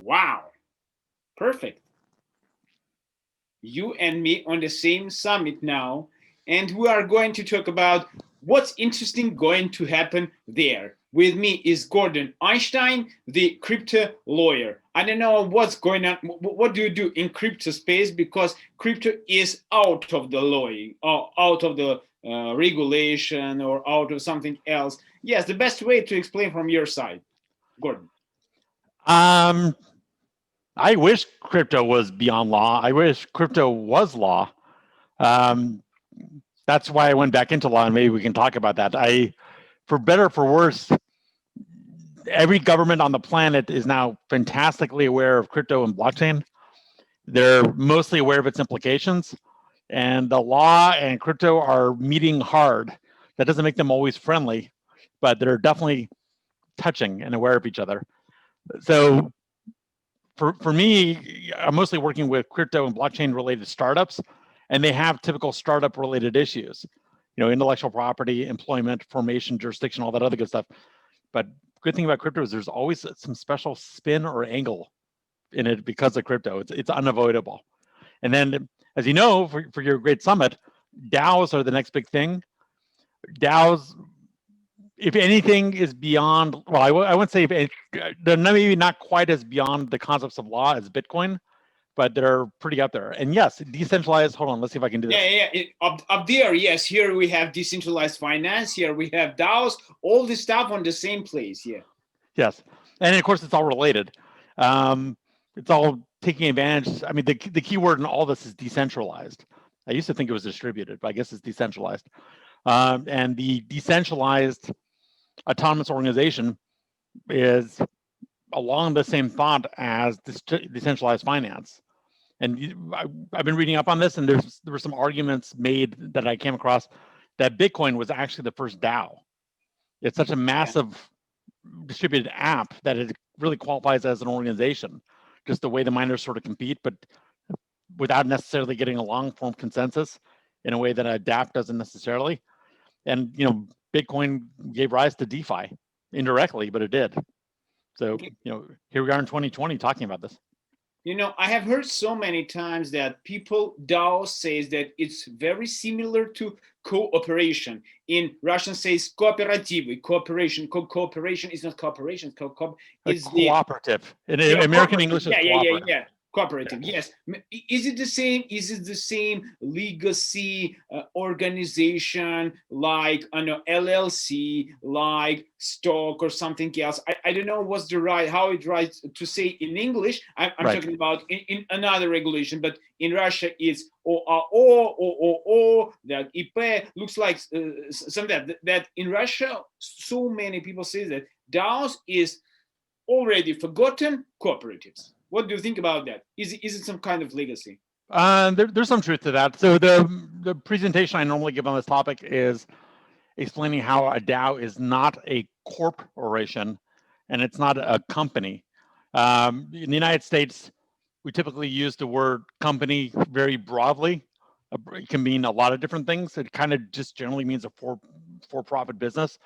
Wow, perfect. You and me on the same summit now, and we are going to talk about what's interesting going to happen there. With me is Gordon Einstein, the crypto lawyer. I don't know what's going on. What do you do in crypto space? Because crypto is out of the law, or out of the regulation, or out of something else. Yes, the best way to explain from your side, Gordon. Um, I wish crypto was beyond law. I wish crypto was law. Um, that's why I went back into law, and maybe we can talk about that. For better or for worse, every government on the planet is now fantastically aware of crypto and blockchain. They're mostly aware of its implications, and the law and crypto are meeting hard. That doesn't make them always friendly, but they're definitely touching and aware of each other. So for me, I'm mostly working with crypto and blockchain related startups, and they have typical startup related issues, intellectual property, employment, formation, jurisdiction, all that other good stuff. But good thing about crypto is there's always some special spin or angle in it because of crypto. It's unavoidable. And then, as you know, for your great summit, DAOs are the next big thing. DAOs, if anything, is beyond, well, I wouldn't say they're maybe not quite as beyond the concepts of law as Bitcoin, but they're pretty up there. And yes, decentralized, hold on, let's see if I can do this. Up there, yes, here we have decentralized finance, here we have DAOs, all this stuff on the same place, yeah. Yes, and of course it's all related. It's all taking advantage. I mean, the key word in all this is decentralized. I used to think it was distributed, but I guess it's decentralized. And the decentralized autonomous organization is along the same thought as decentralized finance. And I've been reading up on this, and there were some arguments made that I came across that Bitcoin was actually the first DAO. It's such a massive distributed app that it really qualifies as an organization, just the way the miners sort of compete, but without necessarily getting a long form consensus in a way that a DApp doesn't necessarily. And, Bitcoin gave rise to DeFi indirectly, but it did. So, here we are in 2020 talking about this. I have heard so many times that DAO says that it's very similar to cooperation. In Russian says cooperative, cooperation. Cooperation is not cooperation. Is cooperative. In American English, is cooperative. Yeah. Cooperative, yes. Is it the same? Is it the same legacy organization like LLC, like stock or something else? I don't know what's how it's right to say in English. I'm right. Talking about in another regulation, but in Russia it's OAO, that IP looks like something that in Russia so many people say that DAOs is already forgotten cooperatives. What do you think about that? Is it some kind of legacy? There's some truth to that. So the presentation I normally give on this topic is explaining how a DAO is not a corporation and it's not a company. In the United States, we typically use the word company very broadly. It can mean a lot of different things. It kind of just generally means a for-profit business,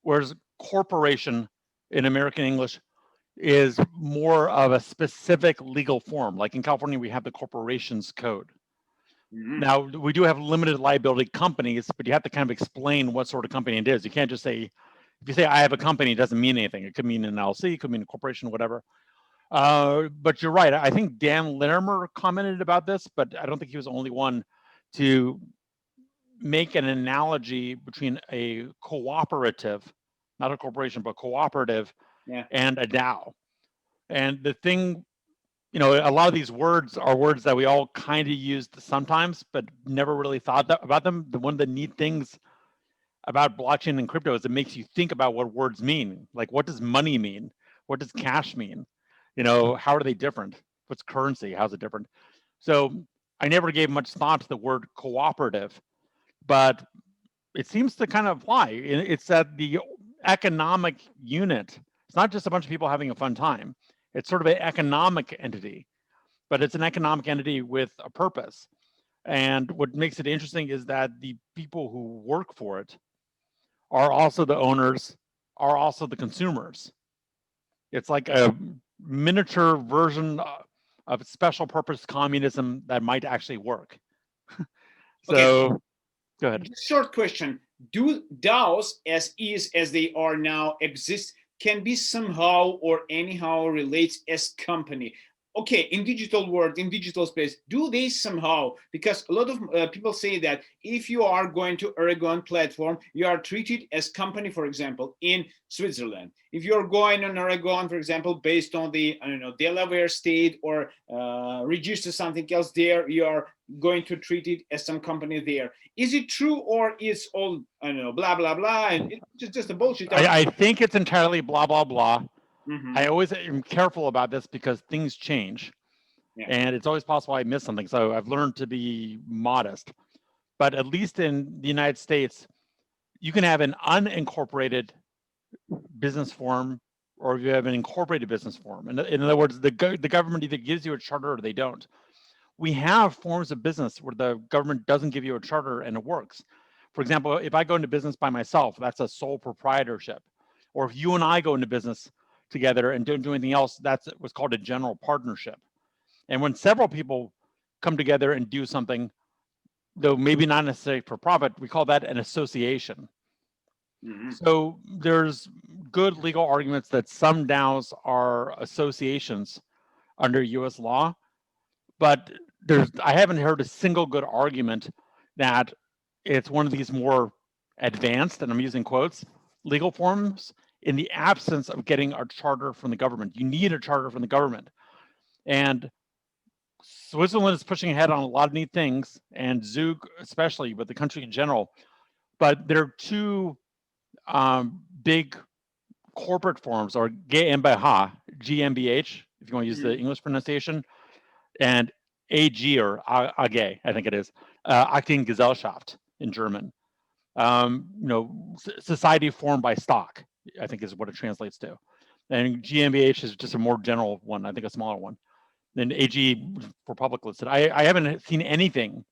whereas corporation in American English is more of a specific legal form. Like in California, we have the corporations code. Mm-hmm. Now, we do have limited liability companies, but you have to kind of explain what sort of company it is. You can't just say, if you say I have a company, it doesn't mean anything. It could mean an LLC, it could mean a corporation, whatever. But you're right. I think Dan Larimer commented about this, but I don't think he was the only one to make an analogy between a cooperative, not a corporation, but cooperative, and a DAO. And the thing, a lot of these words are words that we all kind of used sometimes, but never really thought about them. One of the neat things about blockchain and crypto is it makes you think about what words mean. Like, what does money mean? What does cash mean? How are they different? What's currency? How's it different? So I never gave much thought to the word cooperative, but it seems to kind of apply. It's that the economic unit, it's not just a bunch of people having a fun time. It's sort of an economic entity, but it's an economic entity with a purpose. And what makes it interesting is that the people who work for it are also the owners, are also the consumers. It's like a miniature version of special purpose communism that might actually work. So, Okay. go ahead. Short question. Do DAOs as they are now exist can be somehow or anyhow relates as company? Okay, in digital world, in digital space, do they somehow, because a lot of people say that if you are going to Aragon platform, you are treated as company, for example, in Switzerland. If you're going on Aragon, for example, based on the, I don't know, Delaware state or register something else there, you are going to treat it as some company there. Is it true, or is all, I don't know, blah, blah, blah, and it's just a bullshit? I think it's entirely blah, blah, blah. Mm-hmm. I always am careful about this because things change. Yeah. And it's always possible I miss something. So I've learned to be modest. But at least in the United States, you can have an unincorporated business form, or you have an incorporated business form. In other words, the government either gives you a charter or they don't. We have forms of business where the government doesn't give you a charter and it works. For example, if I go into business by myself, that's a sole proprietorship. Or if you and I go into business together and don't do anything else, that's what's called a general partnership. And when several people come together and do something, though maybe not necessarily for profit, we call that an association. Mm-hmm. So there's good legal arguments that some DAOs are associations under US law, but I haven't heard a single good argument that it's one of these more advanced, and I'm using quotes, legal forms in the absence of getting a charter from the government. You need a charter from the government. And Switzerland is pushing ahead on a lot of neat things, and Zug especially, but the country in general. But there are two big corporate forms, or GmbH, GmbH, if you want to use the English pronunciation, and AG, or AG, I think it is, Aktiengesellschaft in German. Society formed by stock, I think is what it translates to. And GmbH is just a more general one, I think a smaller one. Then AG for public listed. I haven't seen anything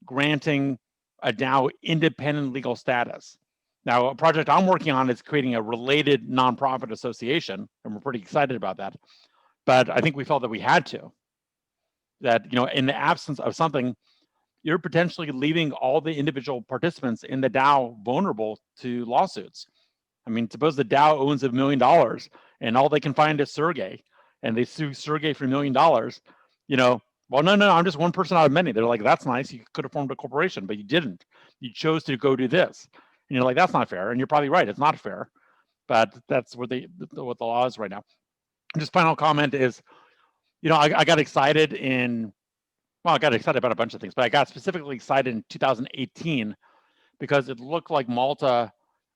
granting a DAO independent legal status. Now, a project I'm working on is creating a related nonprofit association, and we're pretty excited about that. But I think we felt that we had to. That, in the absence of something, you're potentially leaving all the individual participants in the DAO vulnerable to lawsuits. I mean, suppose the DAO owns $1 million and all they can find is Sergey, and they sue Sergey for $1 million. Well, no, I'm just one person out of many. They're like, that's nice. You could have formed a corporation, but you didn't. You chose to go do this. And you're like, that's not fair. And you're probably right. It's not fair. But that's what the law is right now. And just final comment is, I got excited I got excited about a bunch of things, but I got specifically excited in 2018 because it looked like Malta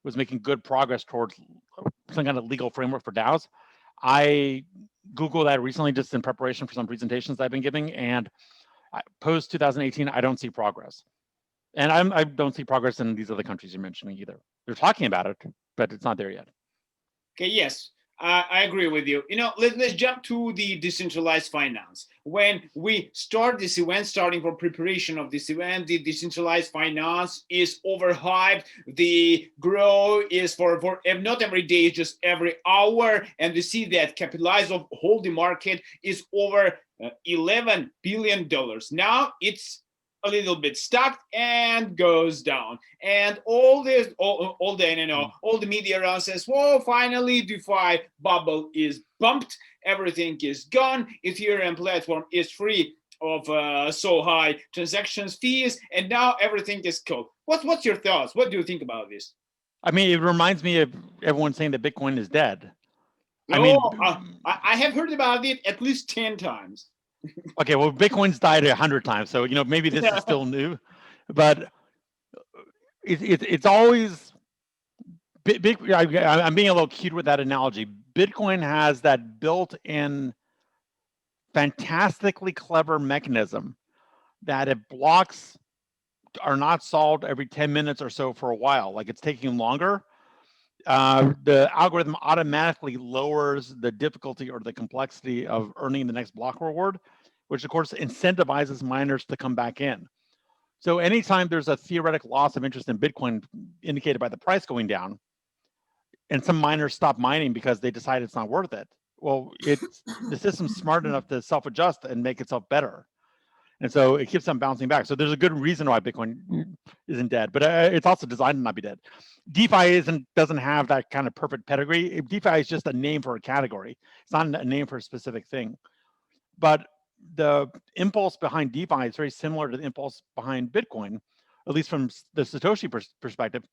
was making good progress towards some kind of legal framework for DAOs. I Googled that recently just in preparation for some presentations I've been giving, and post 2018, I don't see progress. And I don't see progress in these other countries you're mentioning either. They're talking about it, but it's not there yet. Okay, yes. I agree with you. Let's jump to the decentralized finance. When we start this event, starting from preparation of this event, the decentralized finance is overhyped. The growth is for not every day, just every hour. And we see that capitalize of whole the market is over $11 billion. Now it's a little bit stuck and goes down, and all the media around says, "Whoa! Finally, DeFi bubble is bumped. Everything is gone. Ethereum platform is free of so high transactions fees, and now everything is cool." What's your thoughts? What do you think about this? I mean, it reminds me of everyone saying that Bitcoin is dead. I have heard about it at least 10 times. Okay, well, Bitcoin's died 100 times, so maybe this is still new, but it's always big. I'm being a little cute with that analogy. Bitcoin has that built-in, fantastically clever mechanism that if blocks are not solved every 10 minutes or so for a while, like it's taking longer, the algorithm automatically lowers the difficulty or the complexity of earning the next block reward, which of course incentivizes miners to come back in. So anytime there's a theoretic loss of interest in Bitcoin indicated by the price going down, and some miners stop mining because they decide it's not worth it, well, the system's smart enough to self-adjust and make itself better. And so it keeps on bouncing back. So there's a good reason why Bitcoin isn't dead, but it's also designed to not be dead. DeFi doesn't have that kind of perfect pedigree. DeFi is just a name for a category. It's not a name for a specific thing. But the impulse behind DeFi is very similar to the impulse behind Bitcoin, at least from the Satoshi perspective,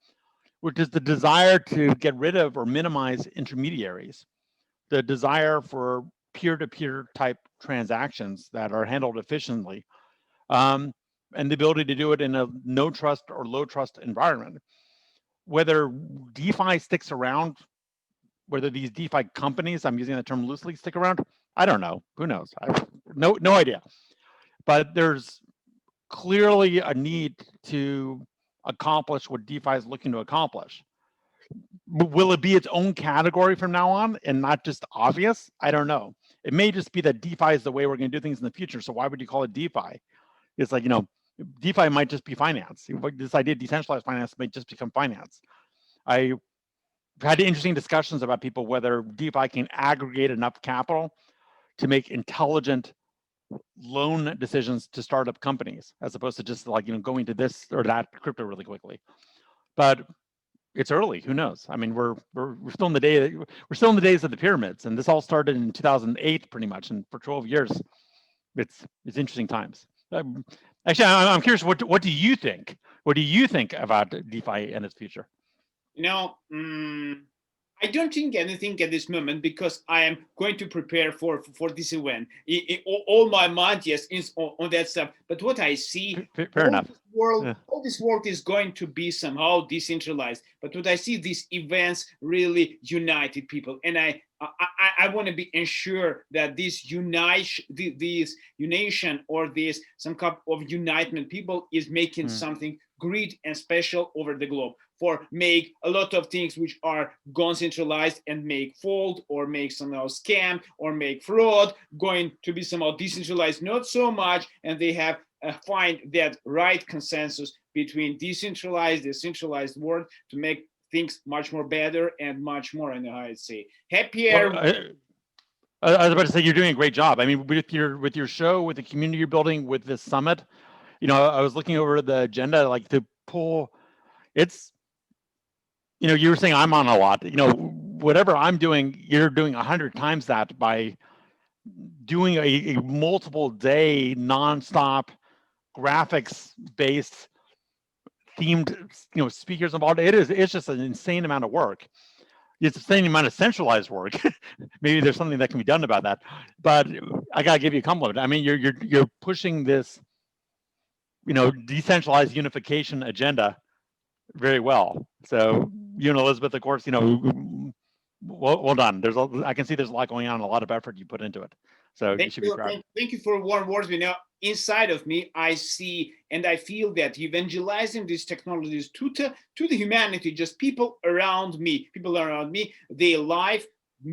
which is the desire to get rid of or minimize intermediaries, the desire for peer-to-peer type transactions that are handled efficiently, and the ability to do it in a no trust or low trust environment. Whether DeFi sticks around, whether these DeFi companies, I'm using the term loosely, stick around, I don't know. Who knows? I have no idea. But there's clearly a need to accomplish what DeFi is looking to accomplish. Will it be its own category from now on and not just obvious? I don't know. It may just be that DeFi is the way we're going to do things in the future. So why would you call it DeFi? It's like, DeFi might just be finance. This idea of decentralized finance might just become finance. I've had interesting discussions about people whether DeFi can aggregate enough capital to make intelligent loan decisions to start up companies, as opposed to just like, going to this or that crypto really quickly. But it's early. Who knows? I mean, we're still in the days of the pyramids, and this all started in 2008, pretty much, and for 12 years, it's interesting times. Actually, I'm curious. What do you think? What do you think about DeFi and its future? I don't think anything at this moment because I am going to prepare for this event. All my mind, yes, is on that stuff. But what I see, fair enough. All this world is going to be somehow decentralized. But what I see, these events really united people, and I want to be ensured that this unation or this some kind of unitement people is making something great and special over the globe. For make a lot of things which are gone centralized and make fold or make somehow scam or make fraud going to be somehow decentralized, not so much, and they have find that right consensus between decentralized world to make things much more better and much more, and I'd say happier. Well, I was about to say you're doing a great job. I mean, with your show, with the community you're building, with this summit, I was looking over the agenda, like to pull. It's, you were saying I'm on a lot. Whatever I'm doing, you're doing 100 times that by doing a multiple day nonstop graphics-based themed, speakers involved. It's just an insane amount of work. It's the same amount of centralized work. Maybe there's something that can be done about that. But I gotta give you a compliment. I mean, you're pushing this, decentralized unification agenda very well. So you and Elizabeth, of course, well done. I can see there's a lot going on, a lot of effort you put into it. So you should be proud. Thank you for warm words. Inside of me, I see and I feel that evangelizing these technologies to the humanity, just people around me, their life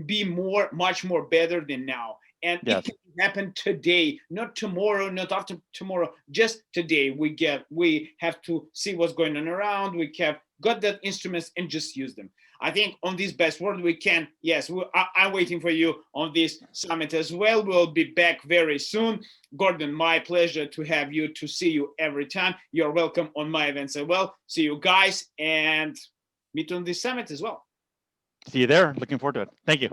be much more better than now. And yes. It can happen today, not tomorrow, not after tomorrow, just today. We have to see what's going on around. We have got that instruments and just use them. I think on this best word we can, yes, I'm waiting for you on this summit as well. We'll be back very soon. Gordon, my pleasure to have you, to see you every time. You're welcome on my events as well. See you guys and meet on this summit as well. See you there. Looking forward to it. Thank you.